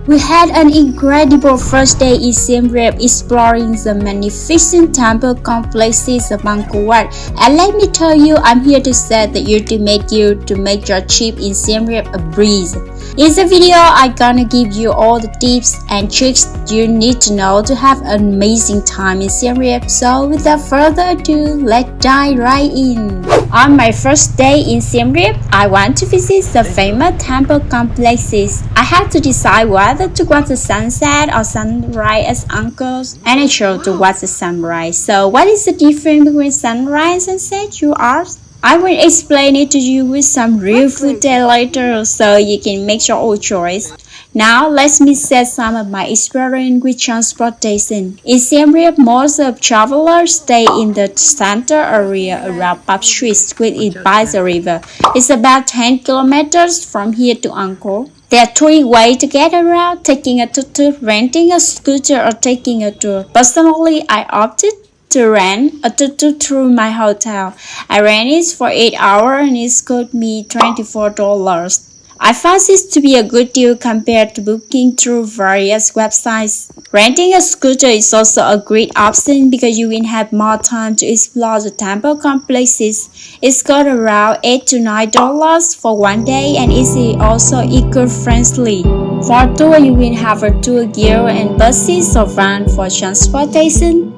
We had an incredible first day in Siem Reap exploring the magnificent temple complexes of Angkor Wat. And let me tell you, I'm here to set the ultimate you to make your trip in Siem Reap a breeze. In the video, I'm gonna give you all the tips and tricks you need to know to have an amazing time in Siem Reap. So without further ado, let's dive right in. On my first day in Siem Reap, I want to visit the famous temple complexes. I had to decide whether to watch the sunset or sunrise at Angkor, and I chose to watch the sunrise. So what is the difference between sunrise and sunset, you ask? I will explain it to you with some real footage later so you can make your own choice. Now let me share some of my experience with transportation. In Siem Reap, most of travelers stay in the center area around Baphuon, which is by the river. It's about 10 kilometers from here to Angkor. There are three ways to get around: taking a tuk-tuk, renting a scooter, or taking a tour. Personally, I opted to rent a tuk-tuk through my hotel. I ran it for 8 hours and it cost me $24. I found this to be a good deal compared to booking through various websites. Renting a scooter is also a great option because you will have more time to explore the temple complexes. It's cost around $8 to $9 for one day and is also eco-friendly. For tour, you will have a tour gear and buses or van for transportation.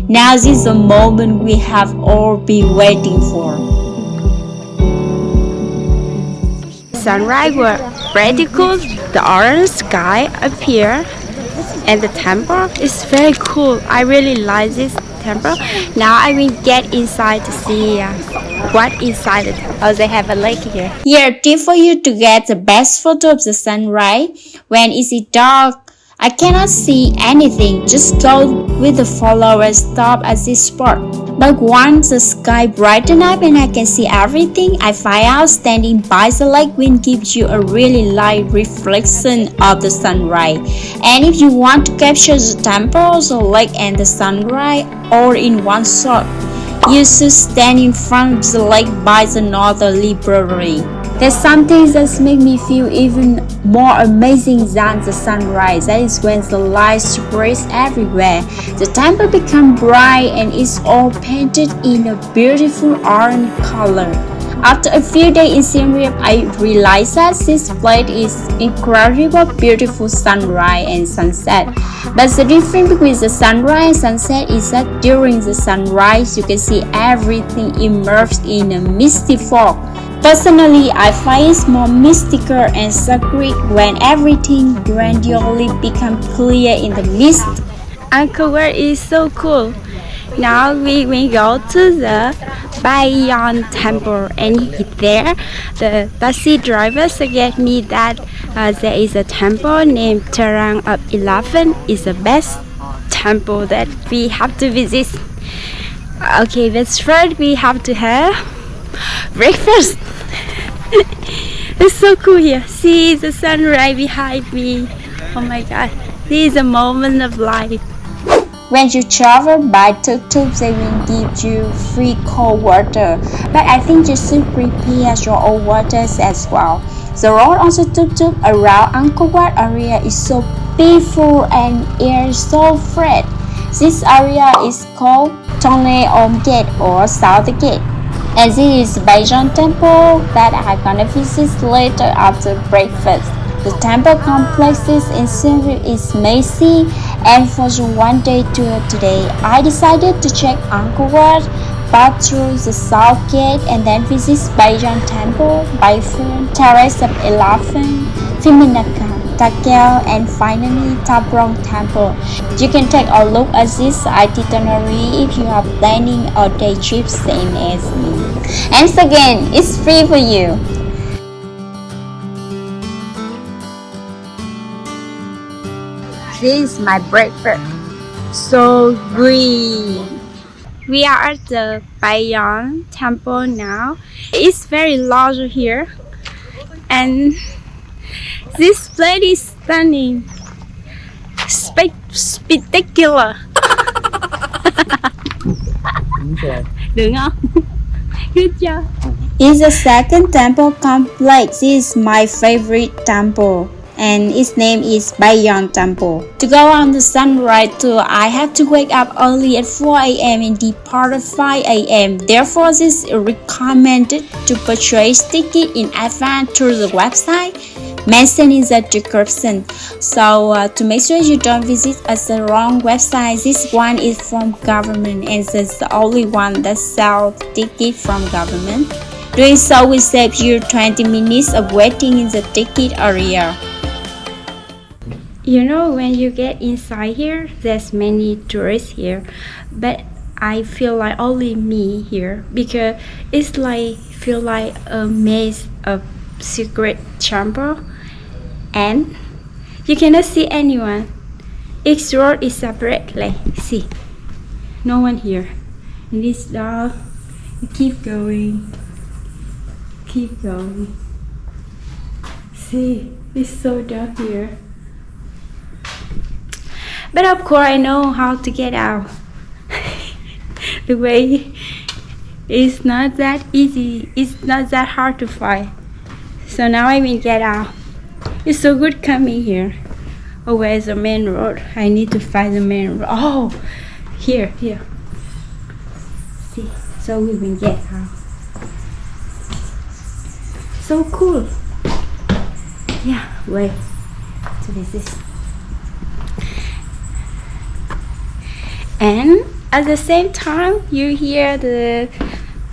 Now this is the moment we have all been waiting for. Sunrise were pretty cool. The orange sky up here and the temple is very cool. I really like this temple. Now I will get inside to see what inside the temple. Oh, they have a lake here. Here a tip for you to get the best photo of the sunrise. When it's dark, I cannot see anything. Just go with the follower and stop at this spot. But once the sky brightens up and I can see everything, I find out standing by the lake will give you a really light reflection of the sunrise. And if you want to capture the temple, the lake and the sunrise all in one shot, you should stand in front of the lake by the Northern Library. There's something that makes me feel even more amazing than the sunrise. That is when the light spreads everywhere. The temple becomes bright and is all painted in a beautiful orange color. After a few days in Siem Reap, I realized that this place is incredible, beautiful sunrise and sunset. But the difference between the sunrise and sunset is that during the sunrise, you can see everything immersed in a misty fog. Personally, I find it more mystical and sacred when everything gradually becomes clear in the mist. Angkor Wat is so cool. Now we will go to the Bayon Temple, and there the taxi driver suggested me that there is a temple named Terrace of 11. It's the best temple that we have to visit. Okay, but first we have to have breakfast. It's so cool here. See the sunrise behind me. Oh my god, this is a moment of life. When you travel by tuk-tuk, they will give you free cold water, but I think you should prepare your own waters as well. The road on the tuk-tuk around Angkor Wat area is so peaceful and air is so fresh. This area is called Om Gate or South Gate. And this is Bayon Temple that I'm gonna visit later after breakfast. The temple complexes in Siem Reap is messy, and for the one-day tour today, I decided to check Angkor Wat, pass through the South Gate, and then visit Bayon Temple, Baphuon, Terrace of 11, Phimeanakas, and finally Prohm Temple. You can take a look at this itinerary if you are planning a day trip same as me. And again, it's free for you. This is my breakfast. So green. We are at the Bayon Temple now. It's very large here, and this place is stunning, spectacular. Được không? Good job. It's the second temple complex. This is my favorite temple. and its name is Bayon Temple. To go on the sunrise tour, I have to wake up early at 4 a.m. and depart at 5 a.m. Therefore, it is recommended to purchase ticket in advance through the website mentioned in the description. So to make sure you don't visit us the wrong website, this one is from government and it's the only one that sells ticket from government. Doing so will save you 20 minutes of waiting in the ticket area. You know, when you get inside here, there's many tourists here, but I feel like only me here because it's like feel like a maze of secret chamber, and you cannot see anyone. Each road is separate. Like see, no one here. And it's dark. You keep going. Keep going. See, it's so dark here. But of course I know how to get out. The way is not that easy. It's not that hard to find. So now I will get out. It's so good coming here. Oh, where's the main road? I need to find the main road. Oh, here. See, so we will get out. So cool. Yeah, wait. So this is. And at the same time, you hear the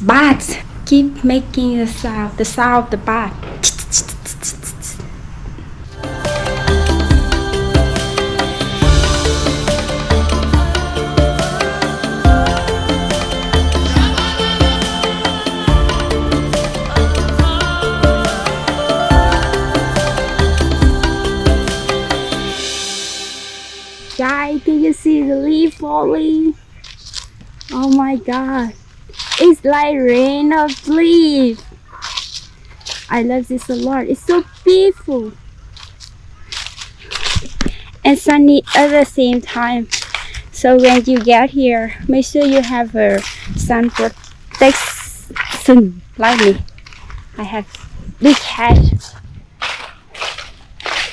bats keep making the sound of the bat. Guys, can you see the leaf falling? Oh my god, it's like rain of leaves. I love this a lot. It's so beautiful and sunny at the same time. So when you get here, make sure you have a sun protection like me. I have big hat.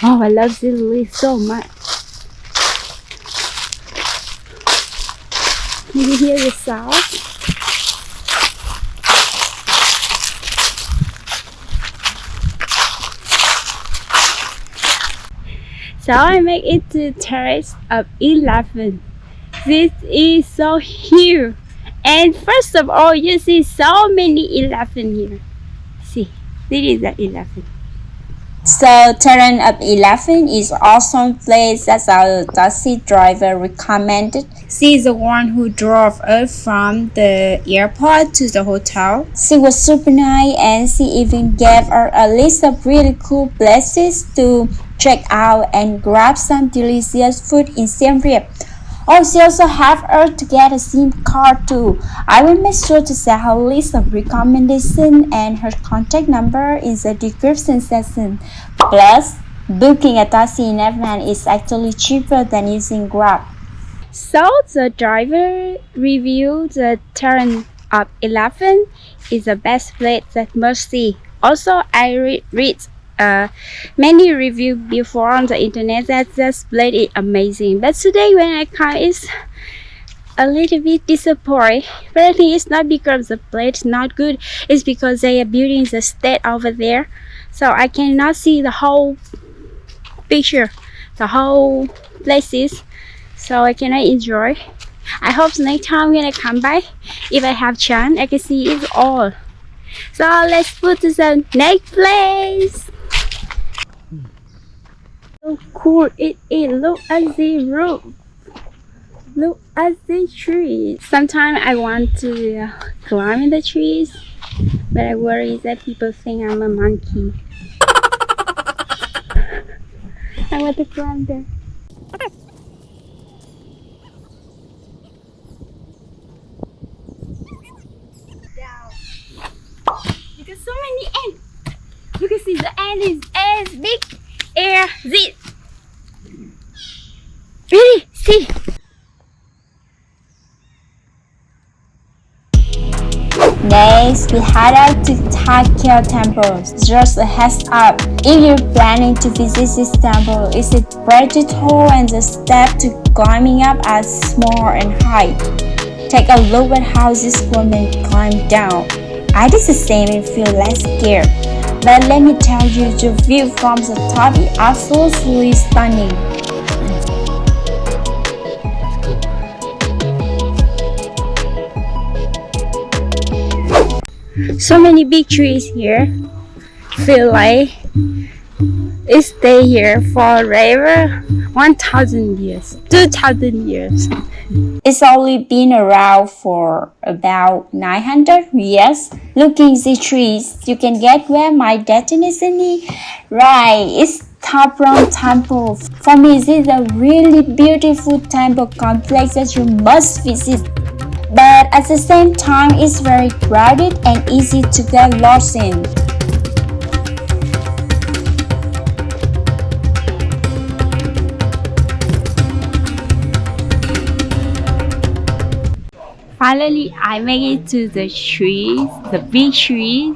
Oh, I love this leaf so much. Can you hear the sound? So I make it to Terrace of 11. This is so huge. And first of all, you see so many 11 here. See, this is the 11. So Terrace of 11 is awesome place that our taxi driver recommended. She is the one who drove us from the airport to the hotel. She was super nice and she even gave us a list of really cool places to check out and grab some delicious food in Siem Reap. Oh, she also have her to get a SIM card too. I will make sure to set her list of recommendations and her contact number in the description section. Plus, booking a taxi in advance is actually cheaper than using Grab. So the driver reviewed the Terrace of 11 is the best place that must see. Also, I read many reviews before on the internet that this place is amazing. But today when I come, it's a little bit disappointed. But I think it's not because the place is not good. It's because they are building the state over there. So I cannot see the whole picture, the whole places. So I cannot enjoy. I hope next time when I come back, if I have chance, I can see it all. So let's put to the next place. So cool it is. Look at the roof. Look at the trees. Sometimes I want to climb the trees, but I worry that people think I'm a monkey. I want to climb there. You can so many ants. You can see the ant is as big as this. Really? See? Next, we head out to Khmer Temple. Just a heads up, if you're planning to visit this temple, it's pretty tall and the steps to climbing up are small and high. Take a look at how this woman climbed down. I did the same and feel less scared. But let me tell you, the view from the top is absolutely stunning. So many big trees here. Feel like it stay here forever. 1,000 years, 2,000 years. It's only been around for about 900 years. Looking at the trees, you can get where my destination is. Right, it's Prohm Temple. For me, this is a really beautiful temple complex that you must visit. But at the same time, it's very crowded and easy to get lost in. Finally, I made it to the trees, the big trees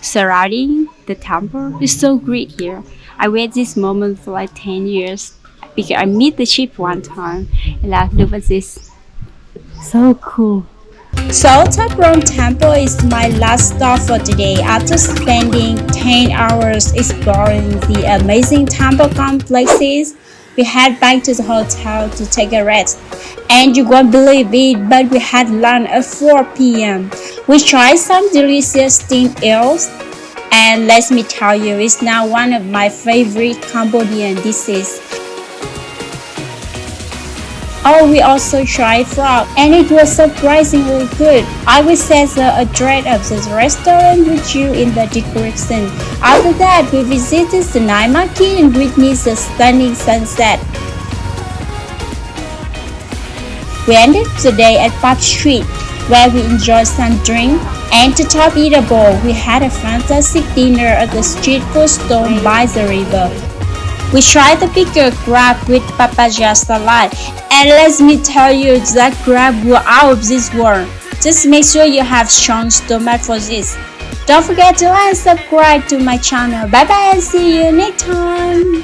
surrounding the temple. It's so great here. I wait this moment for like 10 years because I meet the sheep one time and I look at this. So cool. So Prohm Temple is my last stop for today. After spending 10 hours exploring the amazing temple complexes, we head back to the hotel to take a rest. And you won't believe it, but we had lunch at 4 p.m. We tried some delicious steamed eels, and let me tell you, it's now one of my favorite Cambodian dishes. Oh, we also tried frog, and it was surprisingly good. I will share the address of this restaurant with you in the description. After that, we visited the night market and witnessed the stunning sunset. We ended the day at Pub Street, where we enjoyed some drink, and to top it all, we had a fantastic dinner at the street food stall by the river. We tried the bigger crab with papaya salad, and let me tell you, that crab was out of this world. Just make sure you have strong stomach for this. Don't forget to like and subscribe to my channel. Bye bye and see you next time.